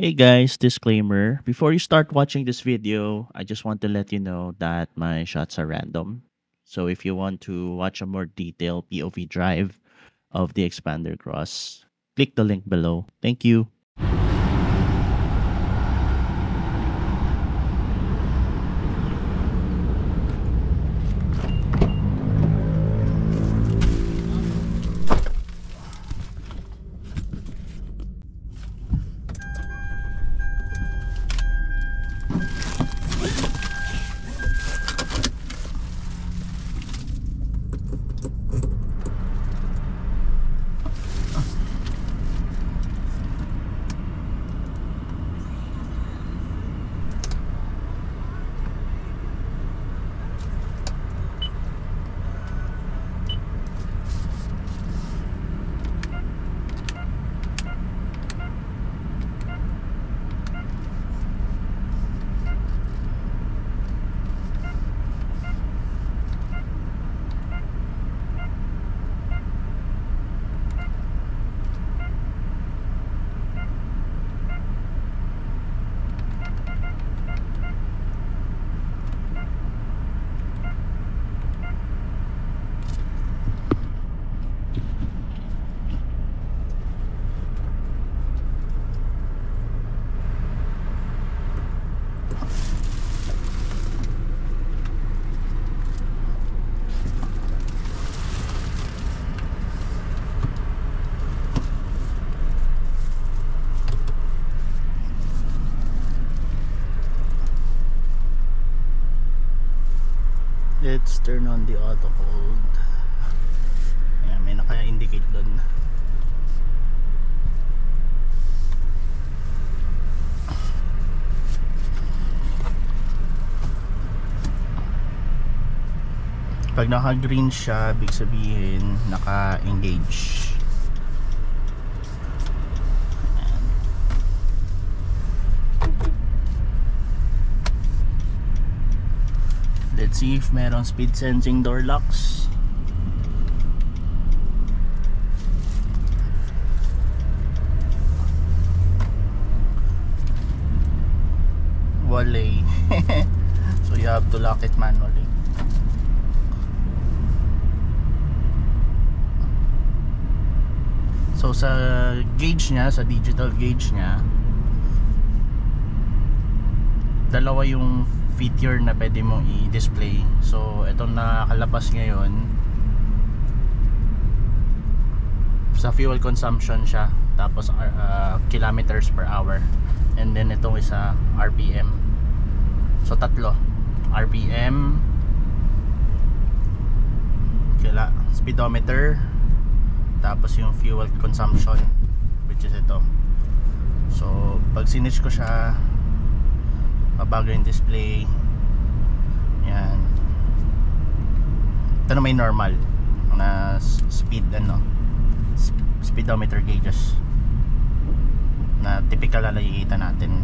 Hey guys, disclaimer. Before you start watching this video, I just want to let you know that my shots are random. So if you want to watch a more detailed POV drive of the Expander Cross, click the link below. Thank you. Let's turn on the auto hold. Ayan, may naka-indicate doon. Pag naka-green siya, ibig sabihin naka-engage. Let's see if meron speed sensing door locks. Wala. So you have to lock it manually. So sa gauge niya, sa digital gauge niya, dalawa yung feature na pwede mong i-display. So itong nakakalabas ngayon, sa fuel consumption siya, tapos kilometers per hour, and then itong isa RPM. So tatlo, RPM, speedometer, tapos yung fuel consumption, which is ito. So pag sinitch ko siya, babago yung display. Yan. Ito na may normal na speed, speedometer gauges na typical na nakikita natin.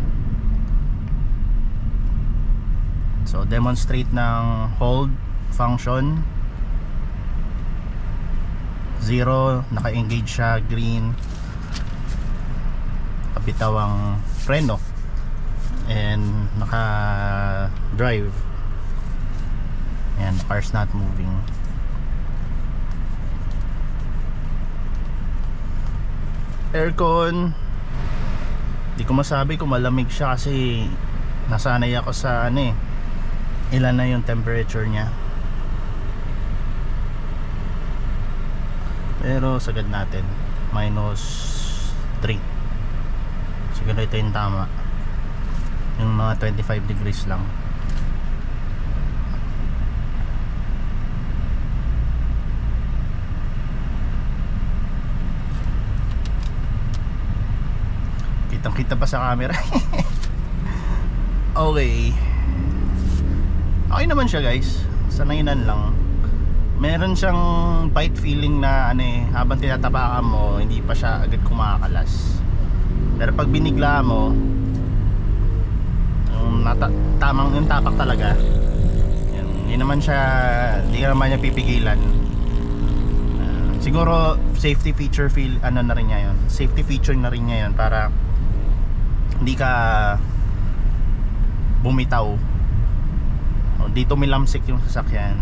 So demonstrate ng hold function, 0, naka-engage siya, green, kabitawang preno, and naka-drive. Ayan, the car's not moving. Aircon, di ko masabi kung malamig siya kasi nasanay ako sa ilan na yung temperature niya. Pero sagad natin, -3. Siguro ito yung tama, yung mga 25 degrees lang. Kitang kita pa sa camera. Okay naman siya guys, sanayinan lang. Meron siyang bite feeling na habang tinatapakan mo hindi pa siya agad kumakalas. Pero pag binigla mo, tamang yung tapak talaga. Hindi naman siya, hindi naman niya pipigilan. Siguro safety feature na rin niya yun. Safety feature na rin niya yun para hindi ka bumitaw. Dito may lamsik yung sasakyan.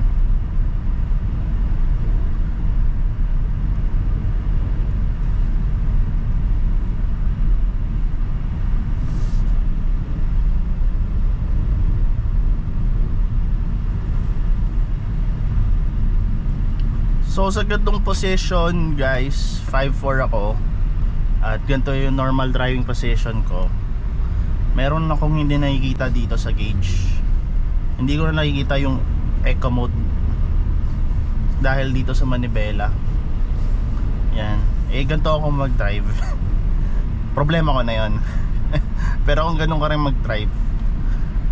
So sa ganitong position guys, 5'4" ako at ganito yung normal driving position ko. Meron akong hindi nakikita dito sa gauge. Hindi ko na nakikita yung eco mode dahil dito sa manibela. Yan. Ganito ako mag-drive. Problema ko na yon. Pero kung ganun ka rin mag-drive,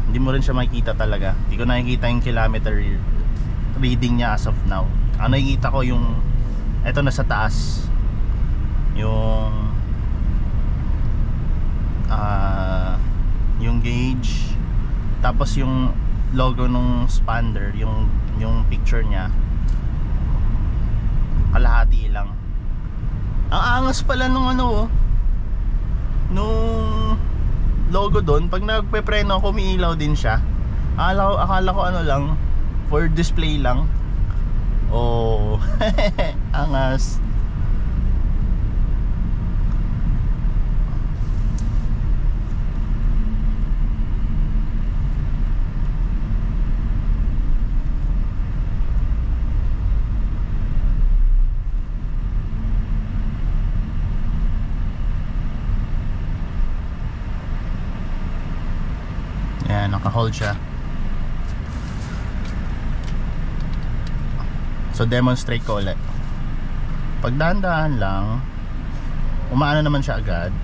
hindi mo rin siya makikita talaga. Hindi ko nakikita yung kilometer reading niya as of now. Ang nakikita ko yung eto na sa taas, yung gauge, tapos yung logo nung Expander, yung picture niya kalahati lang. Ang angas pala nung nung logo doon. Pag nagpe-preno ako, umiilaw din siya. Akala ko lang, for display lang. Oh, angas. Yan, naka-hold siya. So demonstrate ko ulit. Pag dahan-dahan lang, umaano naman siya agad.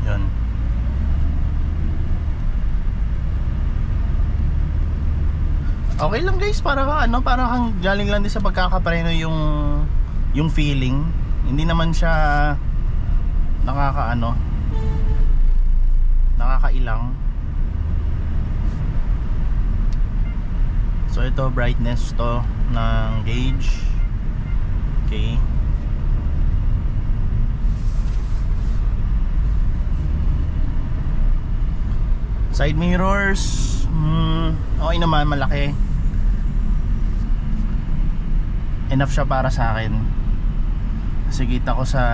Yun. Okay lang guys, para kang galing lang din sa pagkakapreno yung feeling. Hindi naman siya nakakailang. So ito brightness to ng gauge. Okay. Side mirrors, okay naman, malaki. Enough siya para sa akin. Kasi kita ko sa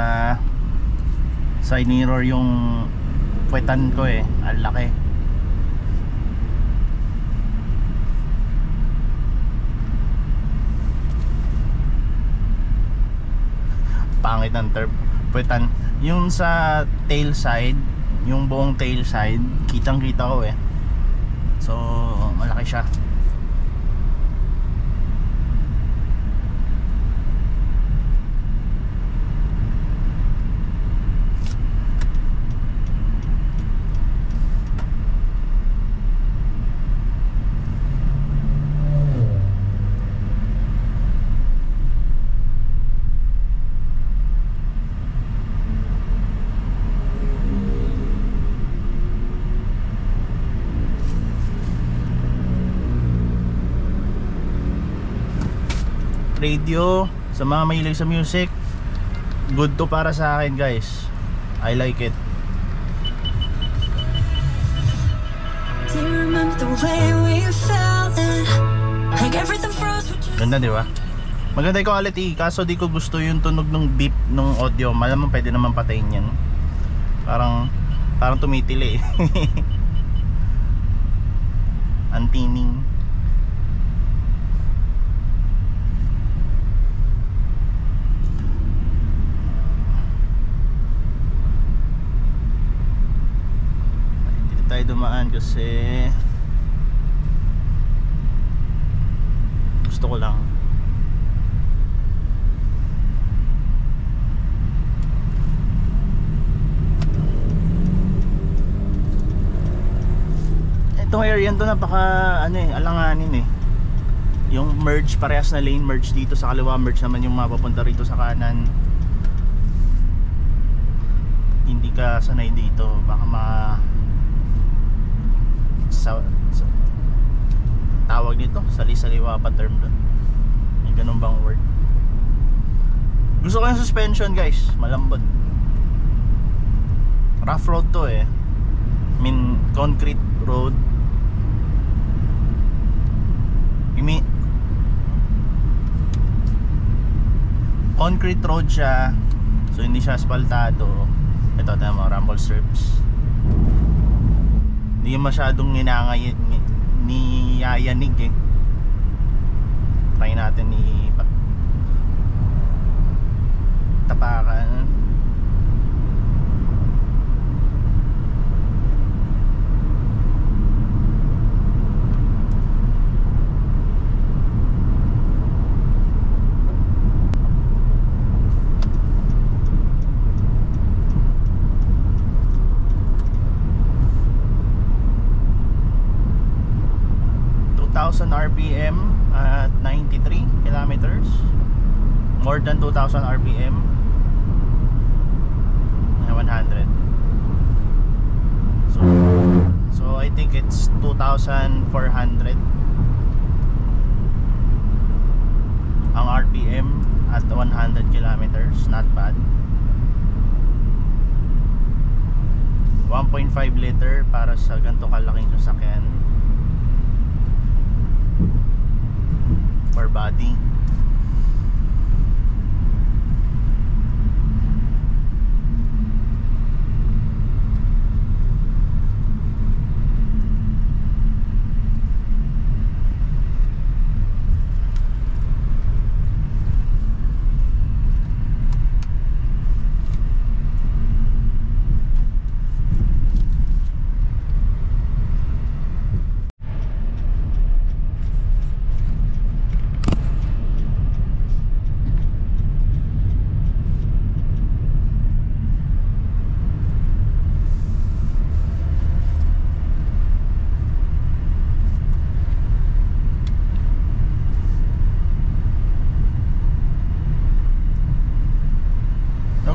side mirror yung puwetan ko ang laki. Pangit ng puwetan. Yung sa tail side, yung buong tail side, kitang kita ko so malaki siya. Radio, sa mga mahilig sa music, good to para sa akin guys. I like it. Ganda, di ba? Maganda yung quality, kaso di ko gusto yung tunog ng beep ng audio. Malamang pwede naman patayin yan. Parang tumitili antining. Dumaan kasi gusto ko lang. Itong area to napaka alanganin yung merge, parehas na lane merge dito sa kaliwa, merge naman yung mapapunta rito sa kanan. Hindi ka sanay dito, baka sa tawag nito, sali-saliwa pa term doon. May ganun bang word? Gusto ko yung suspension guys, malambot. Rough road to eh. I mean, concrete road. Concrete road siya. So hindi siya asfaltado. Ito, tignan mo, rumble strips. Hindi masyadong niyayanig eh. Try natin tapakan. RPM at 93 kilometers, more than 2,000 RPM, 100. So I think it's 2,400 ang RPM at 100 kilometers, not bad. 1.5 liter para sa ganito kalaking sasakyan. For body.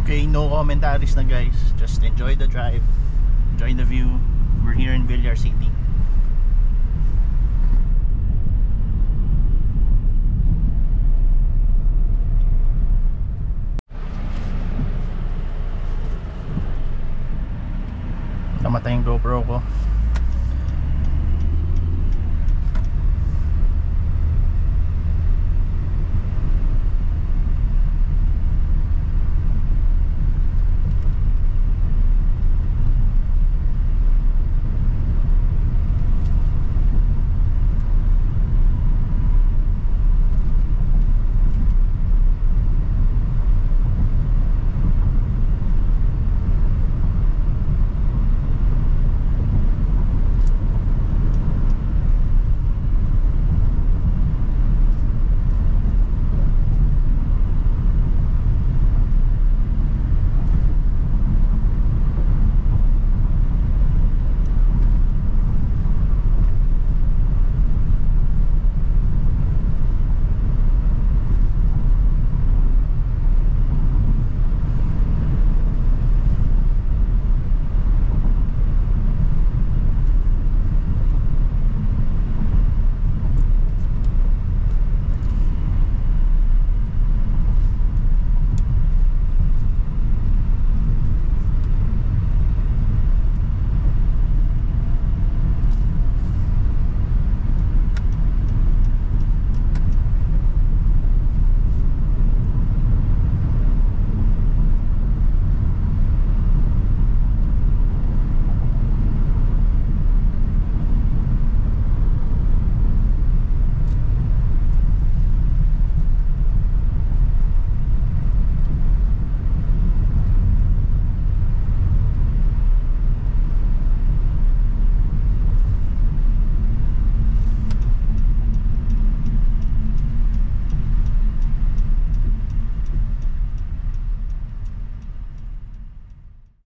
Okay, no commentaries na guys. Just enjoy the drive. Enjoy the view. We're here in Villar City. Namatay yung GoPro ko.